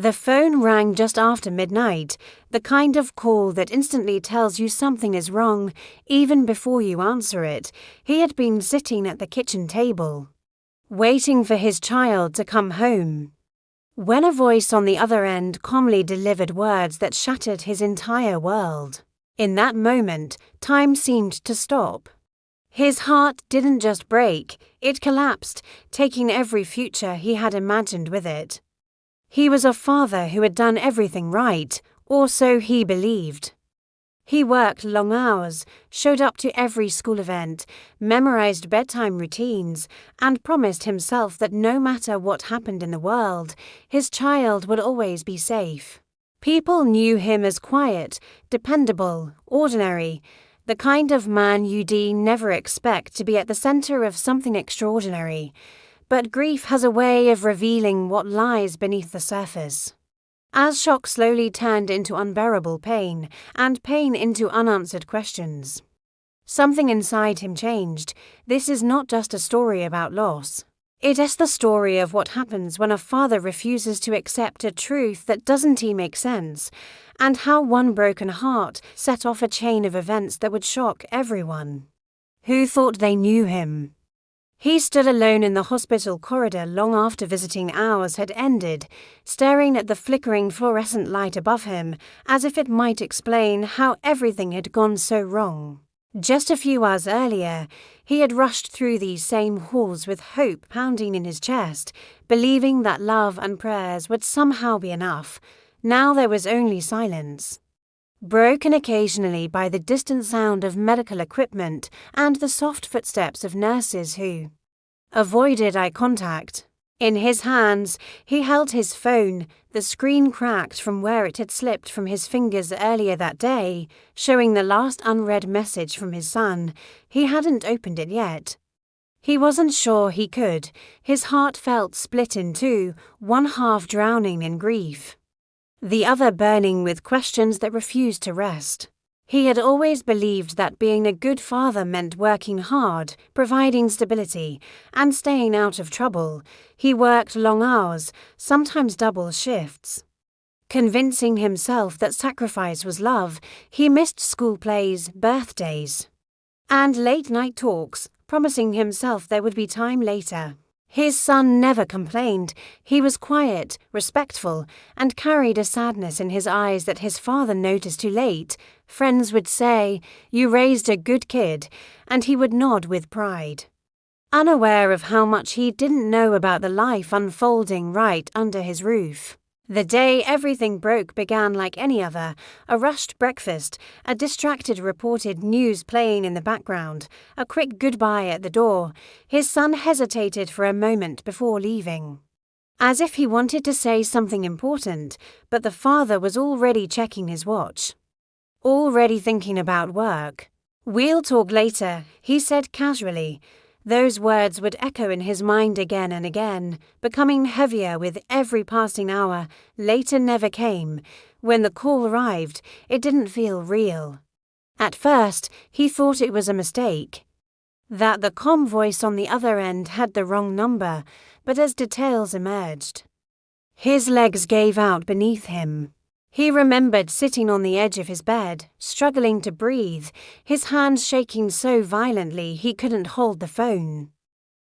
The phone rang just after midnight, the kind of call that instantly tells you something is wrong, even before you answer it. He had been sitting at the kitchen table, waiting for his child to come home, when a voice on the other end calmly delivered words that shattered his entire world. In that moment, time seemed to stop. His heart didn't just break, it collapsed, taking every future he had imagined with it. He was a father who had done everything right, or so he believed. He worked long hours, showed up to every school event, memorized bedtime routines, and promised himself that no matter what happened in the world, his child would always be safe. People knew him as quiet, dependable, ordinary, the kind of man you'd never expect to be at the center of something extraordinary. But grief has a way of revealing what lies beneath the surface. As shock slowly turned into unbearable pain, and pain into unanswered questions, something inside him changed. This is not just a story about loss. It is the story of what happens when a father refuses to accept a truth that doesn't make sense, and how one broken heart set off a chain of events that would shock everyone who thought they knew him. He stood alone in the hospital corridor long after visiting hours had ended, staring at the flickering fluorescent light above him, as if it might explain how everything had gone so wrong. Just a few hours earlier, he had rushed through these same halls with hope pounding in his chest, believing that love and prayers would somehow be enough. Now there was only silence, broken occasionally by the distant sound of medical equipment and the soft footsteps of nurses who avoided eye contact. In his hands, he held his phone, the screen cracked from where it had slipped from his fingers earlier that day, showing the last unread message from his son. He hadn't opened it yet. He wasn't sure he could. His heart felt split in two, one half drowning in grief, the other burning with questions that refused to rest. He had always believed that being a good father meant working hard, providing stability, and staying out of trouble. He worked long hours, sometimes double shifts, convincing himself that sacrifice was love. He missed school plays, birthdays, and late-night talks, promising himself there would be time later. His son never complained. He was quiet, respectful, and carried a sadness in his eyes that his father noticed too late. Friends would say, "You raised a good kid," and he would nod with pride, unaware of how much he didn't know about the life unfolding right under his roof. The day everything broke began like any other, a rushed breakfast, a distracted reported news playing in the background, a quick goodbye at the door. His son hesitated for a moment before leaving, as if he wanted to say something important, but the father was already checking his watch, already thinking about work. "We'll talk later," he said casually. Those words would echo in his mind again and again, becoming heavier with every passing hour. Later never came. When the call arrived, it didn't feel real. At first, he thought it was a mistake, that the calm voice on the other end had the wrong number, but as details emerged, his legs gave out beneath him. He remembered sitting on the edge of his bed, struggling to breathe, his hands shaking so violently he couldn't hold the phone.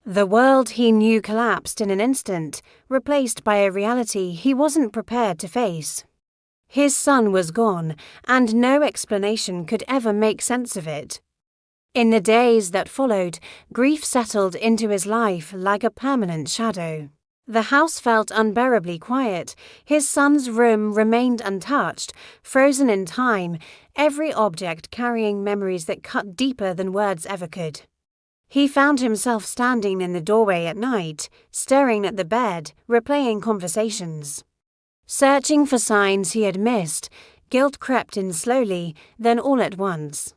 The world he knew collapsed in an instant, replaced by a reality he wasn't prepared to face. His son was gone, and no explanation could ever make sense of it. In the days that followed, grief settled into his life like a permanent shadow. The house felt unbearably quiet. His son's room remained untouched, frozen in time, every object carrying memories that cut deeper than words ever could. He found himself standing in the doorway at night, staring at the bed, replaying conversations, searching for signs he had missed. Guilt crept in slowly, then all at once,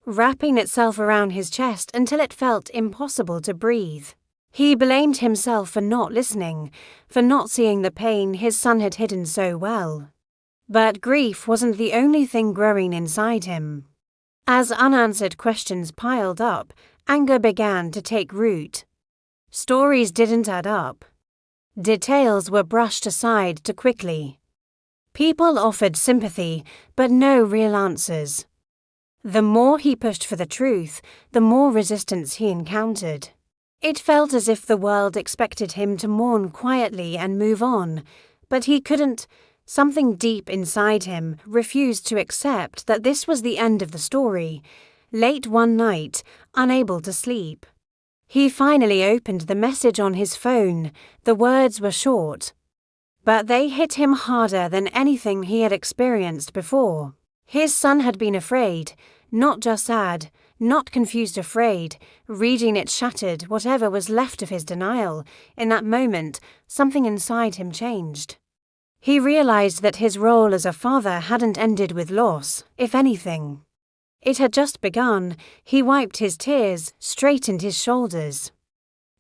wrapping itself around his chest until it felt impossible to breathe. He blamed himself for not listening, for not seeing the pain his son had hidden so well. But grief wasn't the only thing growing inside him. As unanswered questions piled up, anger began to take root. Stories didn't add up. Details were brushed aside too quickly. People offered sympathy, but no real answers. The more he pushed for the truth, the more resistance he encountered. It felt as if the world expected him to mourn quietly and move on, but he couldn't. Something deep inside him refused to accept that this was the end of the story. Late one night, unable to sleep, he finally opened the message on his phone. The words were short, but they hit him harder than anything he had experienced before. His son had been afraid, not just sad, not confused afraid. Reading it shattered whatever was left of his denial. In that moment, something inside him changed. He realized that his role as a father hadn't ended with loss, if anything. It had just begun. He wiped his tears, straightened his shoulders,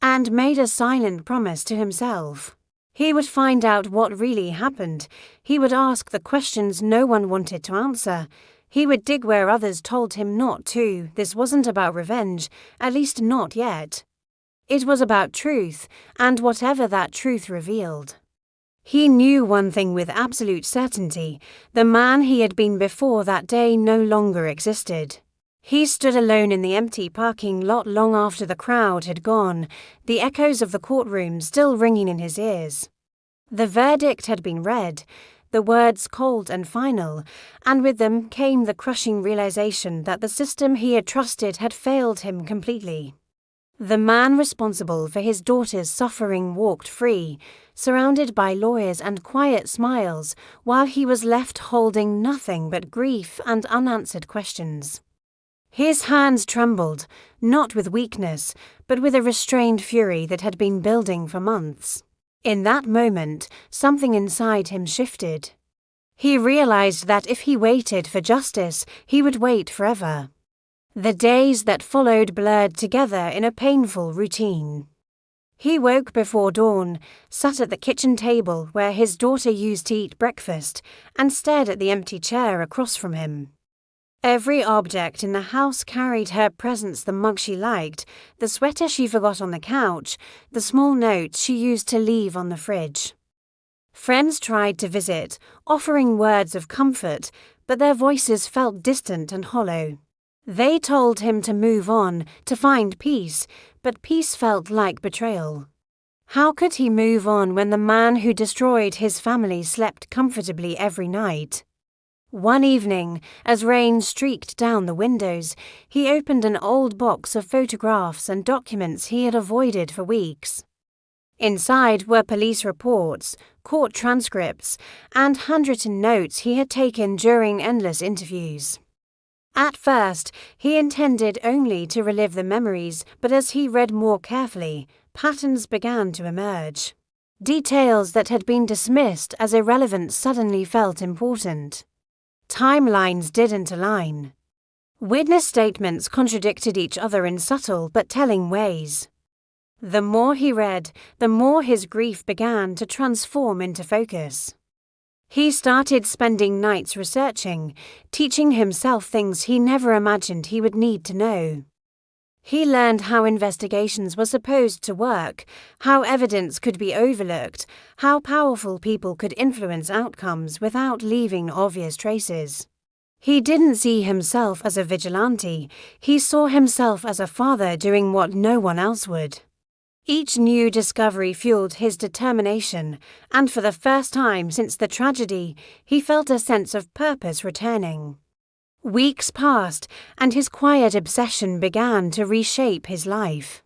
and made a silent promise to himself. He would find out what really happened. He would ask the questions no one wanted to answer. He would dig where others told him not to. This wasn't about revenge, at least not yet. It was about truth, and whatever that truth revealed. He knew one thing with absolute certainty: the man he had been before that day no longer existed. He stood alone in the empty parking lot long after the crowd had gone, the echoes of the courtroom still ringing in his ears. The verdict had been read, the words cold and final, and with them came the crushing realization that the system he had trusted had failed him completely. The man responsible for his daughter's suffering walked free, surrounded by lawyers and quiet smiles, while he was left holding nothing but grief and unanswered questions. His hands trembled, not with weakness, but with a restrained fury that had been building for months. In that moment, something inside him shifted. He realized that if he waited for justice, he would wait forever. The days that followed blurred together in a painful routine. He woke before dawn, sat at the kitchen table where his daughter used to eat breakfast, and stared at the empty chair across from him. Every object in the house carried her presence: the mug she liked, the sweater she forgot on the couch, the small notes she used to leave on the fridge. Friends tried to visit, offering words of comfort, but their voices felt distant and hollow. They told him to move on, to find peace, but peace felt like betrayal. How could he move on when the man who destroyed his family slept comfortably every night? One evening, as rain streaked down the windows, he opened an old box of photographs and documents he had avoided for weeks. Inside were police reports, court transcripts, and handwritten notes he had taken during endless interviews. At first, he intended only to relive the memories, but as he read more carefully, patterns began to emerge. Details that had been dismissed as irrelevant suddenly felt important. Timelines didn't align. Witness statements contradicted each other in subtle but telling ways. The more he read, the more his grief began to transform into focus. He started spending nights researching, teaching himself things he never imagined he would need to know. He learned how investigations were supposed to work, how evidence could be overlooked, how powerful people could influence outcomes without leaving obvious traces. He didn't see himself as a vigilante, he saw himself as a father doing what no one else would. Each new discovery fueled his determination, and for the first time since the tragedy, he felt a sense of purpose returning. Weeks passed, and his quiet obsession began to reshape his life.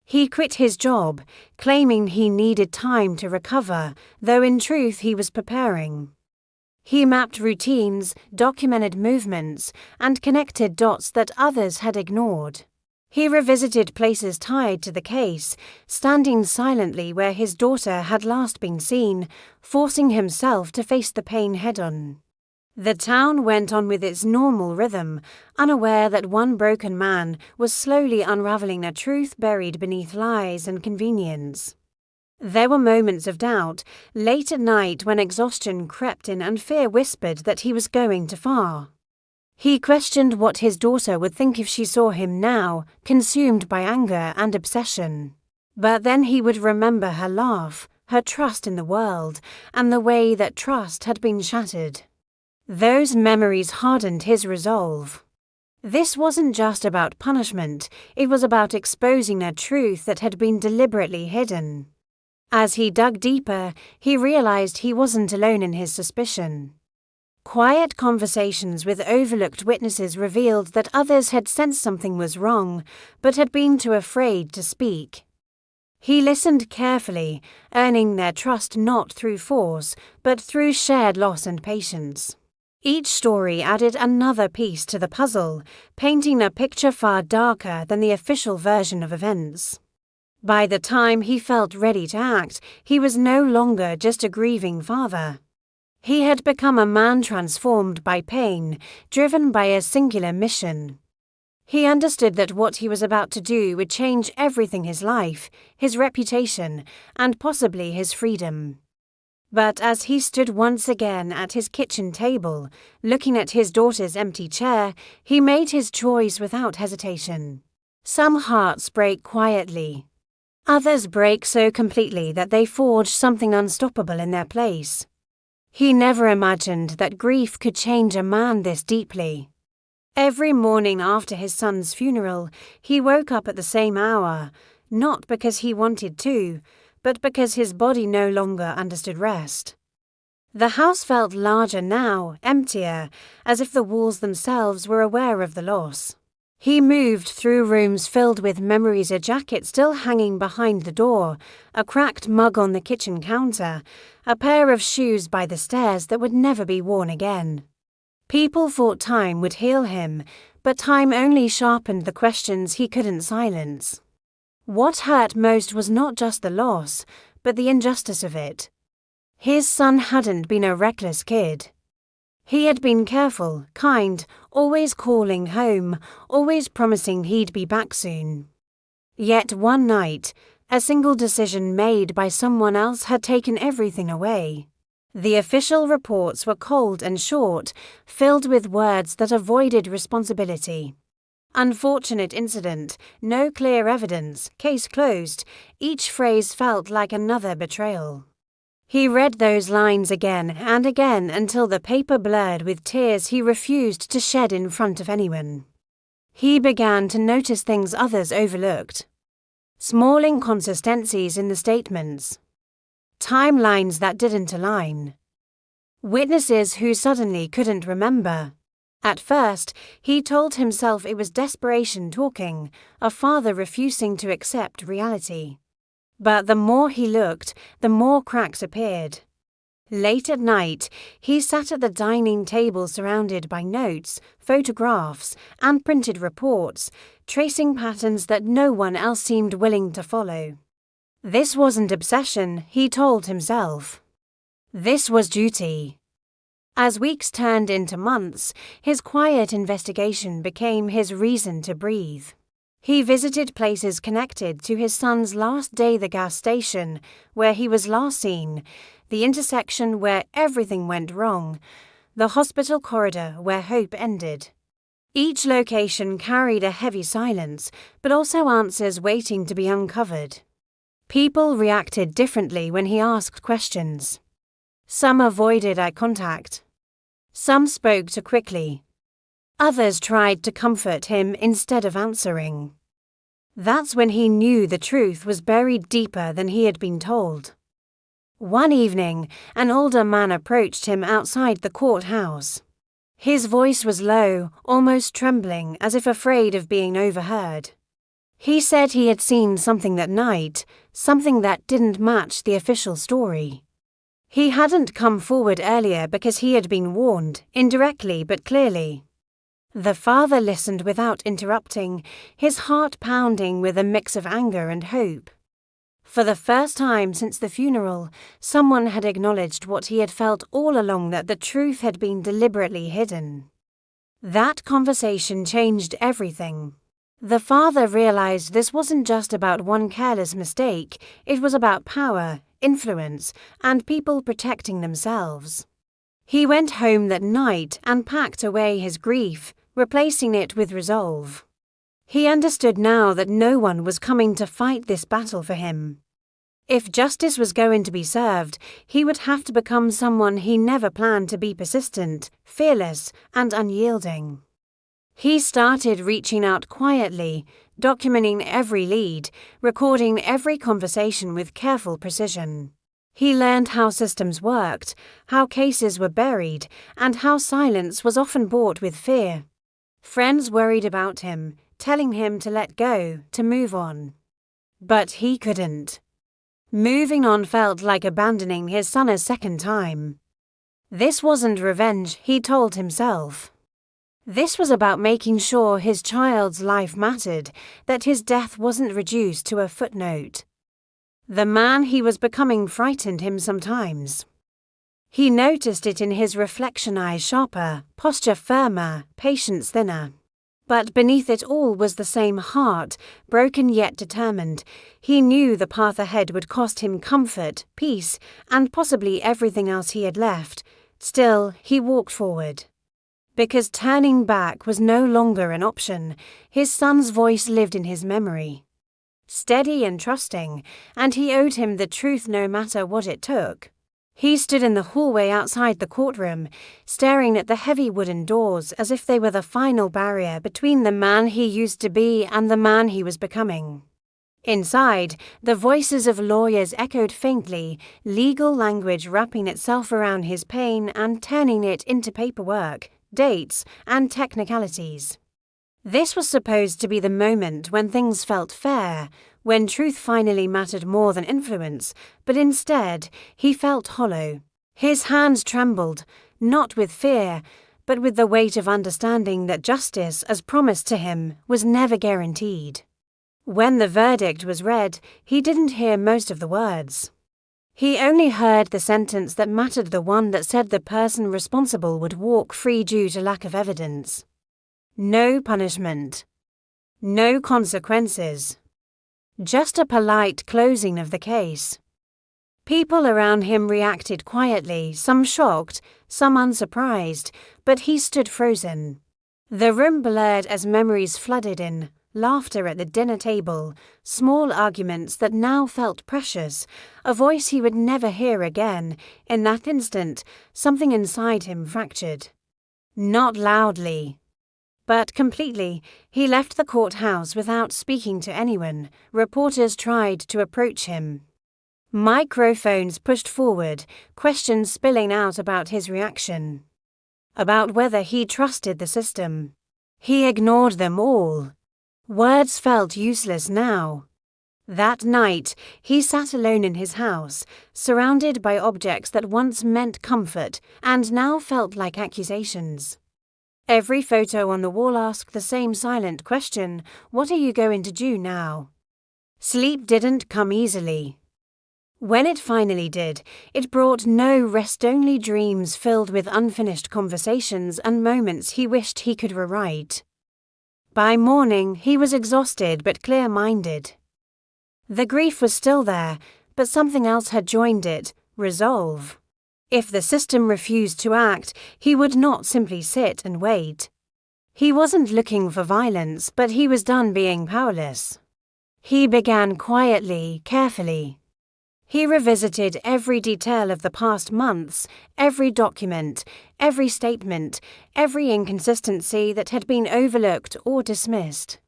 He quit his job, claiming he needed time to recover, though in truth he was preparing. He mapped routines, documented movements, and connected dots that others had ignored. He revisited places tied to the case, standing silently where his daughter had last been seen, forcing himself to face the pain head-on. The town went on with its normal rhythm, unaware that one broken man was slowly unraveling a truth buried beneath lies and convenience. There were moments of doubt, late at night when exhaustion crept in and fear whispered that he was going too far. He questioned what his daughter would think if she saw him now, consumed by anger and obsession. But then he would remember her laugh, her trust in the world, and the way that trust had been shattered. Those memories hardened his resolve. This wasn't just about punishment, it was about exposing a truth that had been deliberately hidden. As he dug deeper, he realized he wasn't alone in his suspicion. Quiet conversations with overlooked witnesses revealed that others had sensed something was wrong, but had been too afraid to speak. He listened carefully, earning their trust not through force, but through shared loss and patience. Each story added another piece to the puzzle, painting a picture far darker than the official version of events. By the time he felt ready to act, he was no longer just a grieving father. He had become a man transformed by pain, driven by a singular mission. He understood that what he was about to do would change everything: his life, his reputation, and possibly his freedom. But as he stood once again at his kitchen table, looking at his daughter's empty chair, he made his choice without hesitation. Some hearts break quietly. Others break so completely that they forge something unstoppable in their place. He never imagined that grief could change a man this deeply. Every morning after his son's funeral, he woke up at the same hour, not because he wanted to, but because his body no longer understood rest. The house felt larger now, emptier, as if the walls themselves were aware of the loss. He moved through rooms filled with memories: a jacket still hanging behind the door, a cracked mug on the kitchen counter, a pair of shoes by the stairs that would never be worn again. People thought time would heal him, but time only sharpened the questions he couldn't silence. What hurt most was not just the loss, but the injustice of it. His son hadn't been a reckless kid. He had been careful, kind, always calling home, always promising he'd be back soon. Yet one night, a single decision made by someone else had taken everything away. The official reports were cold and short, filled with words that avoided responsibility. Unfortunate incident, no clear evidence, case closed. Each phrase felt like another betrayal. He read those lines again and again until the paper blurred with tears he refused to shed in front of anyone. He began to notice things others overlooked. Small inconsistencies in the statements. Timelines that didn't align. Witnesses who suddenly couldn't remember. At first, he told himself it was desperation talking, a father refusing to accept reality. But the more he looked, the more cracks appeared. Late at night, he sat at the dining table surrounded by notes, photographs, and printed reports, tracing patterns that no one else seemed willing to follow. This wasn't obsession, he told himself. This was duty. As weeks turned into months, his quiet investigation became his reason to breathe. He visited places connected to his son's last day: the gas station, where he was last seen, the intersection where everything went wrong, the hospital corridor where hope ended. Each location carried a heavy silence, but also answers waiting to be uncovered. People reacted differently when he asked questions. Some avoided eye contact. Some spoke too quickly. Others tried to comfort him instead of answering. That's when he knew the truth was buried deeper than he had been told. One evening, an older man approached him outside the courthouse. His voice was low, almost trembling, as if afraid of being overheard. He said he had seen something that night, something that didn't match the official story. He hadn't come forward earlier because he had been warned, indirectly but clearly. The father listened without interrupting, his heart pounding with a mix of anger and hope. For the first time since the funeral, someone had acknowledged what he had felt all along, that the truth had been deliberately hidden. That conversation changed everything. The father realized this wasn't just about one careless mistake, it was about power, influence, and people protecting themselves. He went home that night and packed away his grief, replacing it with resolve. He understood now that no one was coming to fight this battle for him. If justice was going to be served, he would have to become someone he never planned to be: persistent, fearless, and unyielding. He started reaching out quietly, documenting every lead, recording every conversation with careful precision. He learned how systems worked, how cases were buried, and how silence was often bought with fear. Friends worried about him, telling him to let go, to move on. But he couldn't. Moving on felt like abandoning his son a second time. This wasn't revenge, he told himself. This was about making sure his child's life mattered, that his death wasn't reduced to a footnote. The man he was becoming frightened him sometimes. He noticed it in his reflection: eyes sharper, posture firmer, patience thinner. But beneath it all was the same heart, broken yet determined. He knew the path ahead would cost him comfort, peace, and possibly everything else he had left. Still, he walked forward. Because turning back was no longer an option. His son's voice lived in his memory. Steady and trusting, and he owed him the truth no matter what it took. He stood in the hallway outside the courtroom, staring at the heavy wooden doors as if they were the final barrier between the man he used to be and the man he was becoming. Inside, the voices of lawyers echoed faintly, legal language wrapping itself around his pain and turning it into paperwork, dates, and technicalities. This was supposed to be the moment when things felt fair, when truth finally mattered more than influence, but instead, he felt hollow. His hands trembled, not with fear, but with the weight of understanding that justice, as promised to him, was never guaranteed. When the verdict was read, he didn't hear most of the words. He only heard the sentence that mattered, the one that said the person responsible would walk free due to lack of evidence. No punishment. No consequences. Just a polite closing of the case. People around him reacted quietly, some shocked, some unsurprised, but he stood frozen. The room blurred as memories flooded in. Laughter at the dinner table, small arguments that now felt precious, a voice he would never hear again. In that instant, something inside him fractured. Not loudly, but completely. He left the courthouse without speaking to anyone. Reporters tried to approach him. Microphones pushed forward, questions spilling out about his reaction. About whether he trusted the system. He ignored them all. Words felt useless now. That night, he sat alone in his house, surrounded by objects that once meant comfort and now felt like accusations. Every photo on the wall asked the same silent question: what are you going to do now? Sleep didn't come easily. When it finally did, it brought no rest, only dreams filled with unfinished conversations and moments he wished he could rewrite. By morning, he was exhausted but clear-minded. The grief was still there, but something else had joined it: resolve. If the system refused to act, he would not simply sit and wait. He wasn't looking for violence, but he was done being powerless. He began quietly, carefully. He revisited every detail of the past months, every document, every statement, every inconsistency that had been overlooked or dismissed.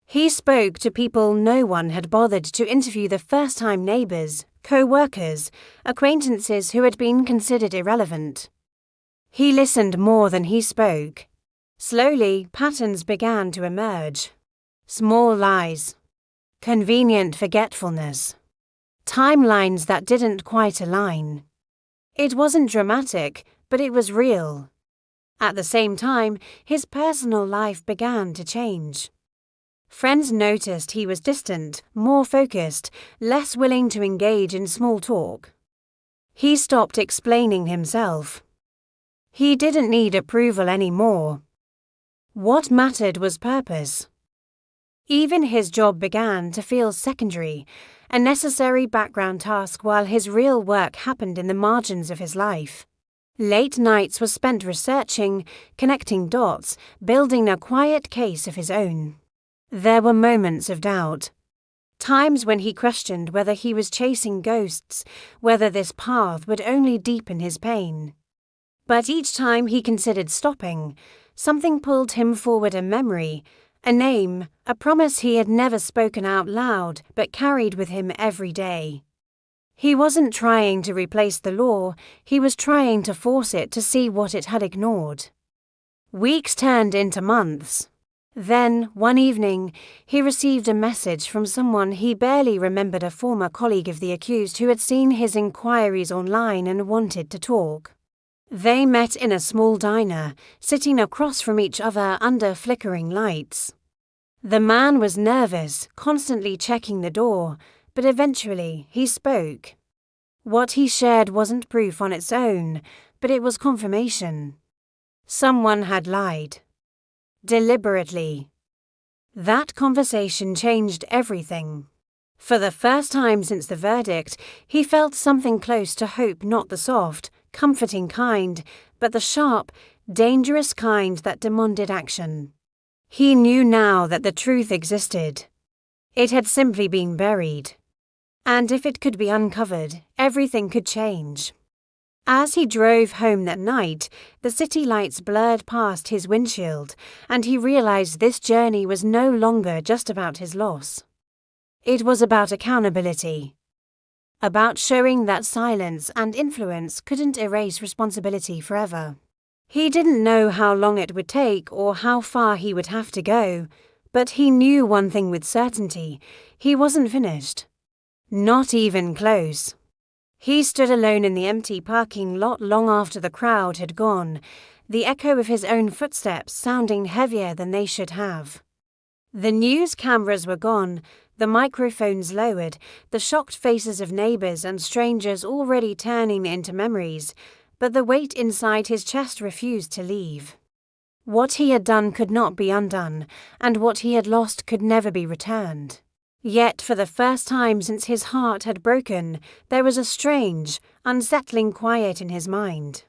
He spoke to people no one had bothered to interview: the first-time neighbors, co-workers, acquaintances who had been considered irrelevant. He listened more than he spoke. Slowly, patterns began to emerge. Small lies. Convenient forgetfulness. Timelines that didn't quite align. It wasn't dramatic, but it was real. At the same time, his personal life began to change. Friends noticed he was distant, more focused, less willing to engage in small talk. He stopped explaining himself. He didn't need approval anymore. What mattered was purpose. Even his job began to feel secondary, a necessary background task, while his real work happened in the margins of his life. Late nights were spent researching, connecting dots, building a quiet case of his own. There were moments of doubt. Times when he questioned whether he was chasing ghosts, whether this path would only deepen his pain. But each time he considered stopping, something pulled him forward, a memory, a name, a promise he had never spoken out loud but carried with him every day. He wasn't trying to replace the law, he was trying to force it to see what it had ignored. Weeks turned into months. Then, one evening, he received a message from someone he barely remembered, a former colleague of the accused who had seen his inquiries online and wanted to talk. They met in a small diner, sitting across from each other under flickering lights. The man was nervous, constantly checking the door, but eventually he spoke. What he shared wasn't proof on its own, but it was confirmation. Someone had lied. Deliberately. That conversation changed everything. For the first time since the verdict, he felt something close to hope, not the soft, comforting kind, but the sharp, dangerous kind that demanded action. He knew now that the truth existed. It had simply been buried. And if it could be uncovered, everything could change. As he drove home that night, the city lights blurred past his windshield, and he realized this journey was no longer just about his loss. It was about accountability. About showing that silence and influence couldn't erase responsibility forever. He didn't know how long it would take or how far he would have to go, but he knew one thing with certainty: he wasn't finished. Not even close. He stood alone in the empty parking lot long after the crowd had gone, the echo of his own footsteps sounding heavier than they should have. The news cameras were gone, the microphones lowered, the shocked faces of neighbors and strangers already turning into memories, but the weight inside his chest refused to leave. What he had done could not be undone, and what he had lost could never be returned. Yet for the first time since his heart had broken, there was a strange, unsettling quiet in his mind.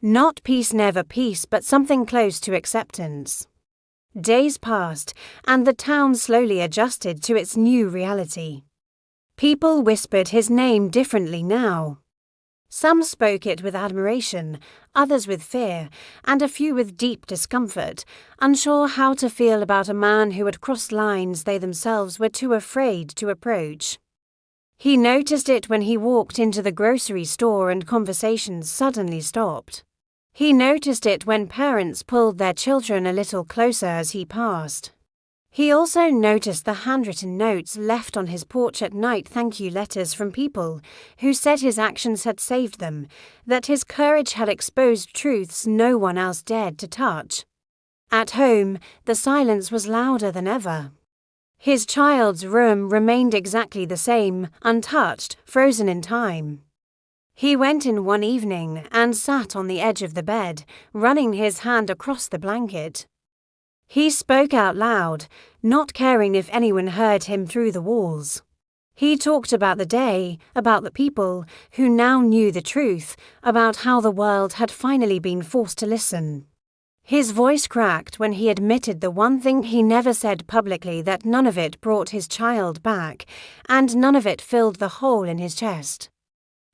Not peace, never peace, but something close to acceptance. Days passed, and the town slowly adjusted to its new reality. People whispered his name differently now. Some spoke it with admiration, others with fear, and a few with deep discomfort, unsure how to feel about a man who had crossed lines they themselves were too afraid to approach. He noticed it when he walked into the grocery store and conversations suddenly stopped. He noticed it when parents pulled their children a little closer as he passed. He also noticed the handwritten notes left on his porch at night, thank you letters from people who said his actions had saved them, that his courage had exposed truths no one else dared to touch. At home, the silence was louder than ever. His child's room remained exactly the same, untouched, frozen in time. He went in one evening and sat on the edge of the bed, running his hand across the blanket. He spoke out loud, not caring if anyone heard him through the walls. He talked about the day, about the people who now knew the truth, about how the world had finally been forced to listen. His voice cracked when he admitted the one thing he never said publicly, that none of it brought his child back, and none of it filled the hole in his chest.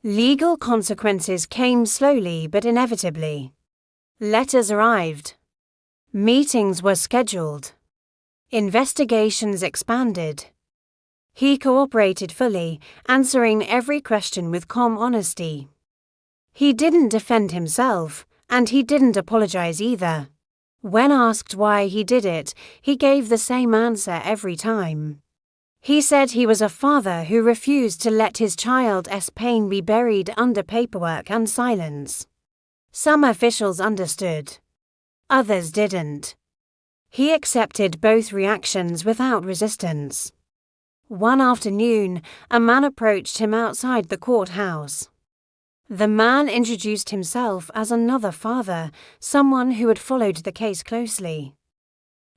Legal consequences came slowly but inevitably. Letters arrived. Meetings were scheduled. Investigations expanded. He cooperated fully, answering every question with calm honesty. He didn't defend himself, and he didn't apologize either. When asked why he did it, he gave the same answer every time. He said he was a father who refused to let his child's pain be buried under paperwork and silence. Some officials understood. Others didn't. He accepted both reactions without resistance. One afternoon, a man approached him outside the courthouse. The man introduced himself as another father, someone who had followed the case closely.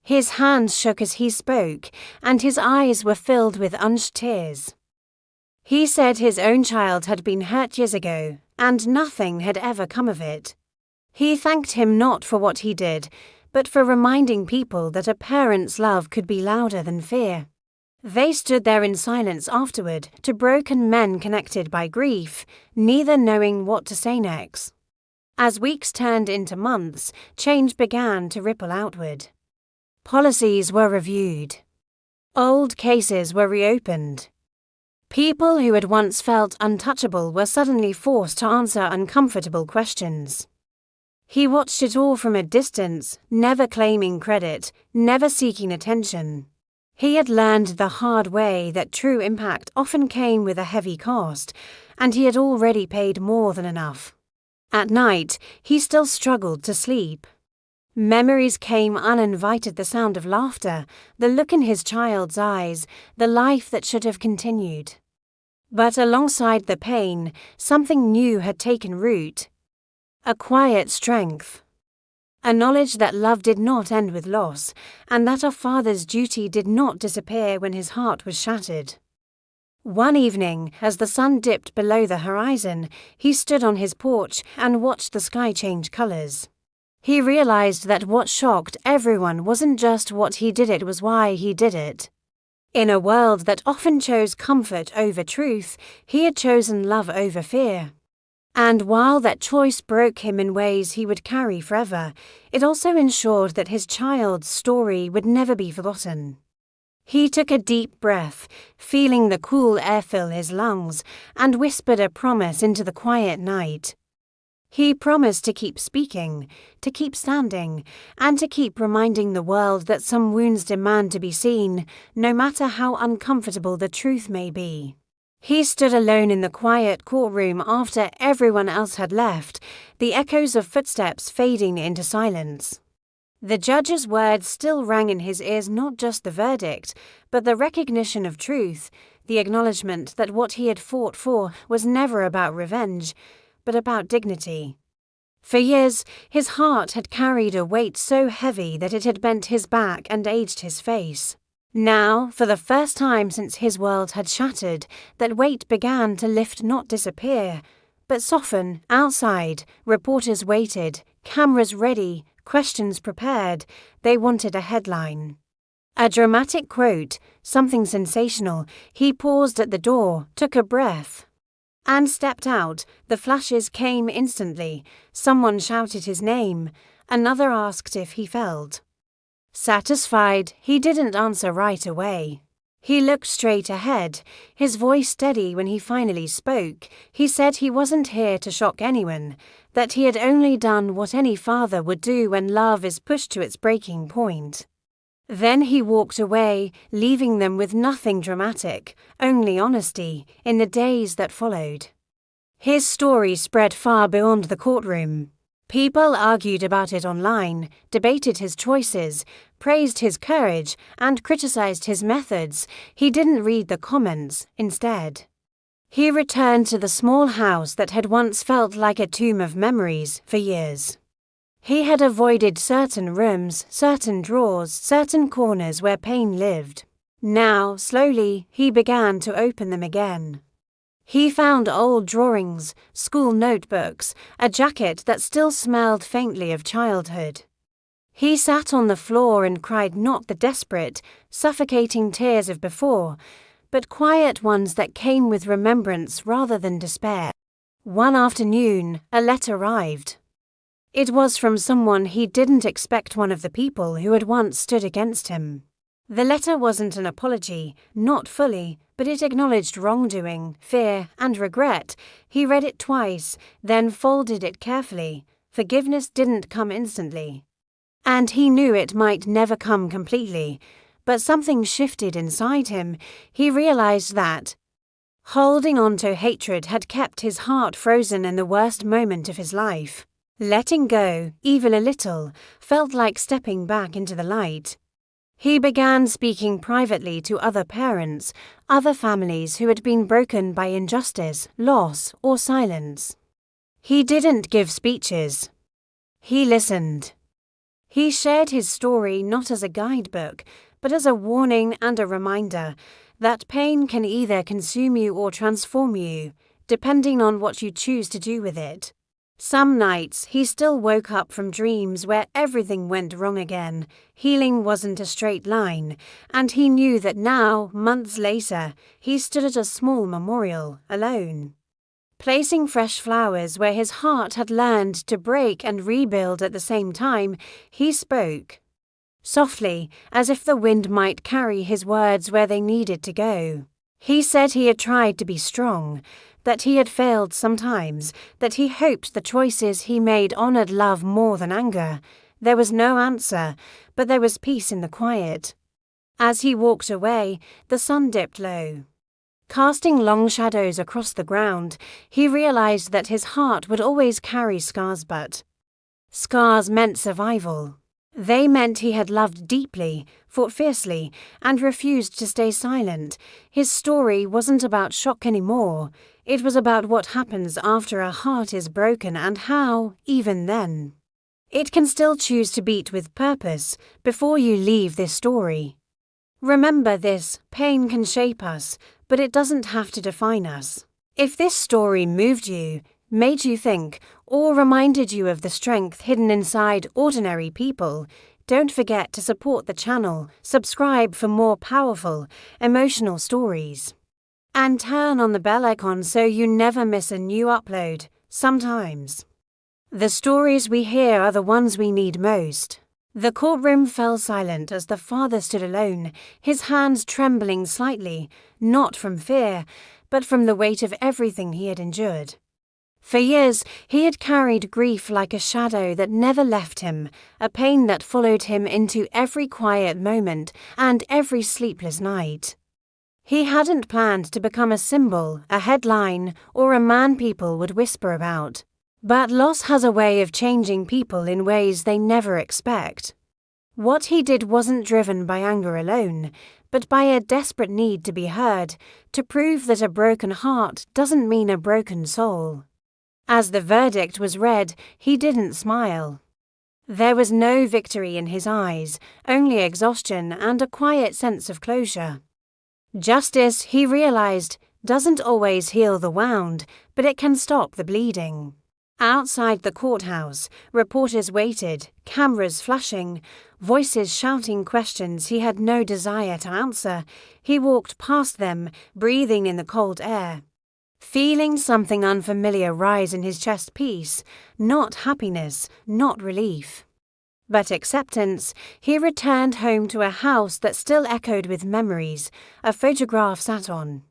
His hands shook as he spoke, and his eyes were filled with unshed tears. He said his own child had been hurt years ago, and nothing had ever come of it. He thanked him not for what he did, but for reminding people that a parent's love could be louder than fear. They stood there in silence afterward, two broken men connected by grief, neither knowing what to say next. As weeks turned into months, change began to ripple outward. Policies were reviewed. Old cases were reopened. People who had once felt untouchable were suddenly forced to answer uncomfortable questions. He watched it all from a distance, never claiming credit, never seeking attention. He had learned the hard way that true impact often came with a heavy cost, and he had already paid more than enough. At night, he still struggled to sleep. Memories came uninvited, the sound of laughter, the look in his child's eyes, the life that should have continued. But alongside the pain, something new had taken root. A quiet strength. A knowledge that love did not end with loss, and that a father's duty did not disappear when his heart was shattered. One evening, as the sun dipped below the horizon, he stood on his porch and watched the sky change colors. He realized that what shocked everyone wasn't just what he did, it was why he did it. In a world that often chose comfort over truth, he had chosen love over fear. And while that choice broke him in ways he would carry forever, it also ensured that his child's story would never be forgotten. He took a deep breath, feeling the cool air fill his lungs, and whispered a promise into the quiet night. He promised to keep speaking, to keep standing, and to keep reminding the world that some wounds demand to be seen, no matter how uncomfortable the truth may be. He stood alone in the quiet courtroom after everyone else had left, the echoes of footsteps fading into silence. The judge's words still rang in his ears, not just the verdict, but the recognition of truth, the acknowledgement that what he had fought for was never about revenge, but about dignity. For years, his heart had carried a weight so heavy that it had bent his back and aged his face. Now, for the first time since his world had shattered, that weight began to lift, not disappear, but soften. Outside, reporters waited, cameras ready, questions prepared. They wanted a headline. A dramatic quote, something sensational. He paused at the door, took a breath, and stepped out. The flashes came instantly. Someone shouted his name. Another asked if he felt satisfied. He didn't answer right away. He looked straight ahead, his voice steady when he finally spoke. He said he wasn't here to shock anyone, that he had only done what any father would do when love is pushed to its breaking point. Then he walked away, leaving them with nothing dramatic, only honesty, in the days that followed. His story spread far beyond the courtroom. People argued about it online, debated his choices, praised his courage, and criticized his methods. He didn't read the comments, instead. He returned to the small house that had once felt like a tomb of memories for years. He had avoided certain rooms, certain drawers, certain corners where pain lived. Now, slowly, he began to open them again. He found old drawings, school notebooks, a jacket that still smelled faintly of childhood. He sat on the floor and cried, not the desperate, suffocating tears of before, but quiet ones that came with remembrance rather than despair. One afternoon, a letter arrived. It was from someone he didn't expect, one of the people who had once stood against him. The letter wasn't an apology, not fully, but it acknowledged wrongdoing, fear, and regret. He read it twice, then folded it carefully. Forgiveness didn't come instantly. And he knew it might never come completely, but something shifted inside him. He realized that holding on to hatred had kept his heart frozen in the worst moment of his life. Letting go, even a little, felt like stepping back into the light. He began speaking privately to other parents, other families who had been broken by injustice, loss, or silence. He didn't give speeches. He listened. He shared his story not as a guidebook, but as a warning and a reminder that pain can either consume you or transform you, depending on what you choose to do with it. Some nights he still woke up from dreams where everything went wrong again. Healing wasn't a straight line, and he knew that now, months later, he stood at a small memorial, alone. Placing fresh flowers where his heart had learned to break and rebuild at the same time, he spoke. Softly, as if the wind might carry his words where they needed to go. He said he had tried to be strong, that he had failed sometimes, that he hoped the choices he made honored love more than anger. There was no answer, but there was peace in the quiet. As he walked away, the sun dipped low. Casting long shadows across the ground, he realized that his heart would always carry scars, but scars meant survival. They meant he had loved deeply, fought fiercely, and refused to stay silent. His story wasn't about shock anymore. It was about what happens after a heart is broken and how, even then, it can still choose to beat with purpose before you leave this story. Remember this, pain can shape us, but it doesn't have to define us. If this story moved you, made you think, or reminded you of the strength hidden inside ordinary people, don't forget to support the channel, subscribe for more powerful, emotional stories, and turn on the bell icon so you never miss a new upload. Sometimes the stories we hear are the ones we need most. The courtroom fell silent as the father stood alone, his hands trembling slightly, not from fear, but from the weight of everything he had endured. For years, he had carried grief like a shadow that never left him, a pain that followed him into every quiet moment and every sleepless night. He hadn't planned to become a symbol, a headline, or a man people would whisper about. But loss has a way of changing people in ways they never expect. What he did wasn't driven by anger alone, but by a desperate need to be heard, to prove that a broken heart doesn't mean a broken soul. As the verdict was read, he didn't smile. There was no victory in his eyes, only exhaustion and a quiet sense of closure. Justice, he realized, doesn't always heal the wound, but it can stop the bleeding. Outside the courthouse, reporters waited, cameras flashing, voices shouting questions he had no desire to answer. He walked past them, breathing in the cold air. Feeling something unfamiliar rise in his chest, peace, not happiness, not relief, but acceptance. He returned home to a house that still echoed with memories, a photograph sat on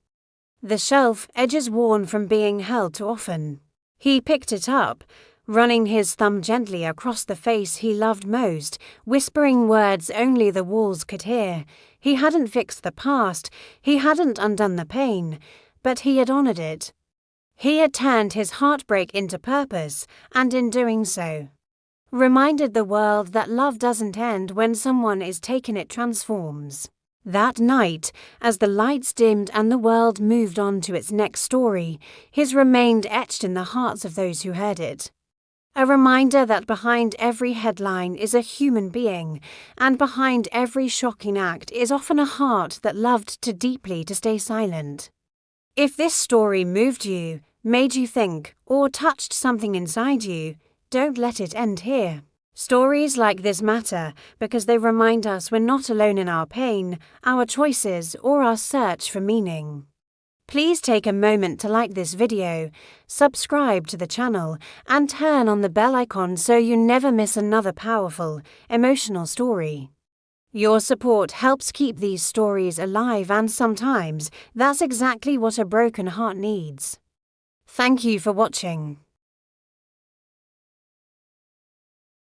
the shelf, edges worn from being held too often. He picked it up, running his thumb gently across the face he loved most, whispering words only the walls could hear. He hadn't fixed the past, he hadn't undone the pain, but he had honored it. He had turned his heartbreak into purpose, and in doing so, reminded the world that love doesn't end when someone is taken, it transforms. That night, as the lights dimmed and the world moved on to its next story, his remained etched in the hearts of those who heard it. A reminder that behind every headline is a human being, and behind every shocking act is often a heart that loved too deeply to stay silent. If this story moved you, made you think, or touched something inside you, don't let it end here. Stories like this matter because they remind us we're not alone in our pain, our choices, or our search for meaning. Please take a moment to like this video, subscribe to the channel, and turn on the bell icon so you never miss another powerful, emotional story. Your support helps keep these stories alive, and sometimes that's exactly what a broken heart needs. Thank you for watching.